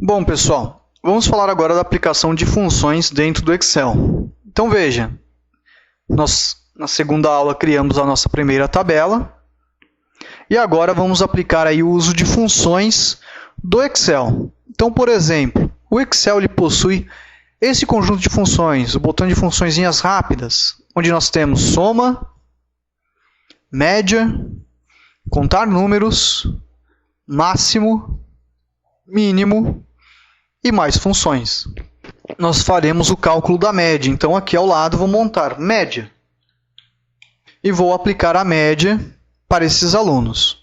Bom, pessoal, vamos falar agora da aplicação de funções dentro do Excel. Então, veja, nós na segunda aula criamos a nossa primeira tabela e agora vamos aplicar aí o uso de funções do Excel. Então, por exemplo, o Excel ele possui esse conjunto de funções, o botão de funçõezinhas rápidas, onde nós temos soma, média, contar números, máximo, mínimo e mais funções. Nós faremos o cálculo da média. Então, aqui ao lado, vou montar média. E vou aplicar a média para esses alunos.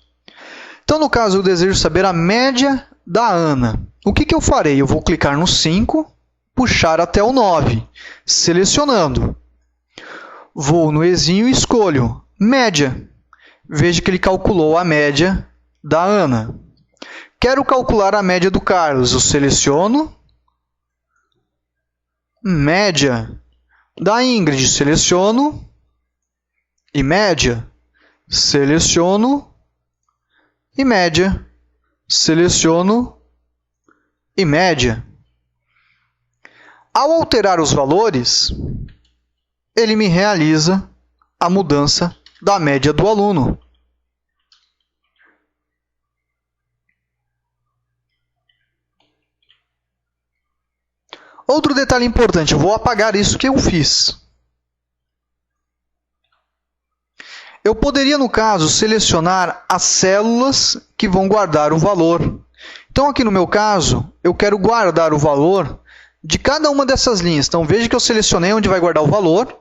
Então, no caso, eu desejo saber a média da Ana. O que eu farei? Eu vou clicar no 5, puxar até o 9, selecionando. Vou no Ezinho e escolho média. Veja que ele calculou a média da Ana. Quero calcular a média do Carlos. Eu seleciono. Média da Ingrid. Seleciono. E média. Seleciono. E média. Seleciono. E média. Ao alterar os valores, ele me realiza a mudança da média do aluno. Outro detalhe importante, eu vou apagar isso que eu fiz. Eu poderia, no caso, selecionar as células que vão guardar o valor. Então, aqui no meu caso, eu quero guardar o valor de cada uma dessas linhas. Então, veja que eu selecionei onde vai guardar o valor.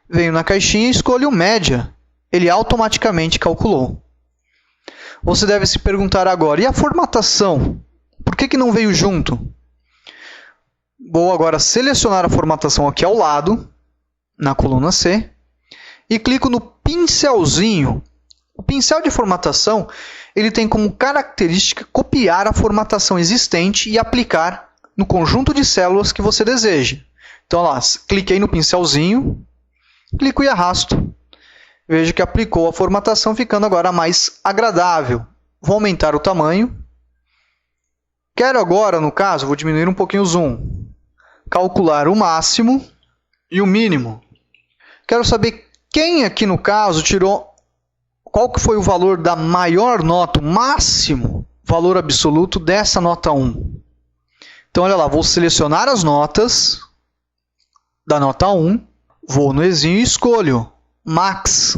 Venho na caixinha e escolho média. Ele automaticamente calculou. Você deve se perguntar agora, e a formatação? Por que não veio junto? Vou agora selecionar a formatação aqui ao lado, na coluna C, e clico no pincelzinho. O pincel de formatação ele tem como característica copiar a formatação existente e aplicar no conjunto de células que você deseja. Então, lá, cliquei no pincelzinho, clico e arrasto. Veja que aplicou a formatação, ficando agora mais agradável. Vou aumentar o tamanho. Quero agora, no caso, vou diminuir um pouquinho o zoom. Calcular o máximo e o mínimo. Quero saber quem aqui no caso tirou, qual que foi o valor da maior nota, o máximo valor absoluto dessa nota 1. Então, olha lá, vou selecionar as notas da nota 1, vou no Ezinho e escolho Max.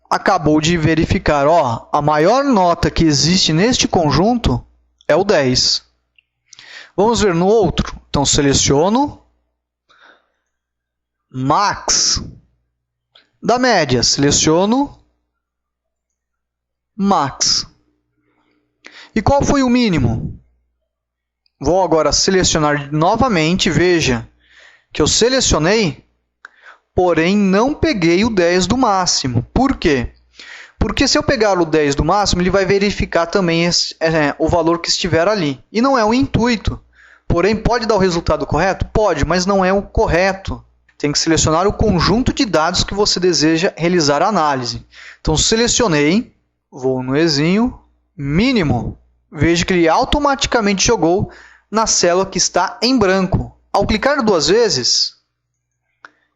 Acabou de verificar, ó, a maior nota que existe neste conjunto é o 10. Vamos ver no outro. Então, seleciono Max. Da média, seleciono Max. E qual foi o mínimo? Vou agora selecionar novamente. Veja que eu selecionei, porém não peguei o 10 do máximo. Por quê? Porque se eu pegar o 10 do máximo, ele vai verificar também o valor que estiver ali. E não é o intuito. Porém, pode dar o resultado correto? Pode, mas não é o correto. Tem que selecionar o conjunto de dados que você deseja realizar a análise. Então, selecionei, vou no Ezinho, mínimo. Veja que ele automaticamente jogou na célula que está em branco. Ao clicar duas vezes,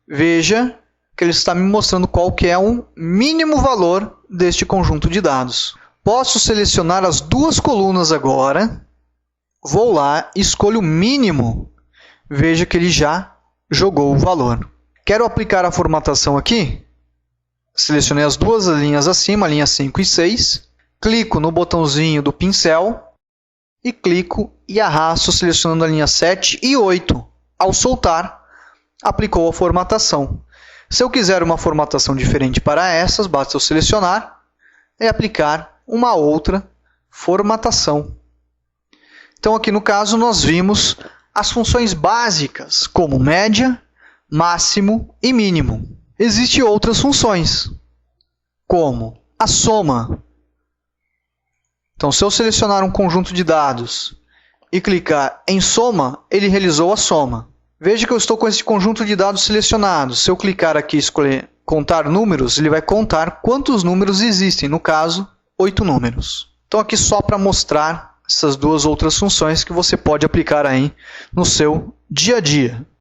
veja que ele está me mostrando qual que é o mínimo valor deste conjunto de dados. Posso selecionar as duas colunas agora. Vou lá, escolho o mínimo. Veja que ele já jogou o valor. Quero aplicar a formatação aqui. Selecionei as duas linhas acima, a linha 5 e 6. Clico no botãozinho do pincel e clico e arrasto selecionando a linha 7 e 8. Ao soltar, aplicou a formatação. Se eu quiser uma formatação diferente para essas, basta eu selecionar e aplicar uma outra formatação. Então, aqui no caso, nós vimos as funções básicas, como média, máximo e mínimo. Existem outras funções, como a soma. Então, se eu selecionar um conjunto de dados e clicar em soma, ele realizou a soma. Veja que eu estou com esse conjunto de dados selecionados. Se eu clicar aqui e escolher contar números, ele vai contar quantos números existem. No caso, 8 números. Então, aqui só para mostrar essas duas outras funções que você pode aplicar aí no seu dia a dia.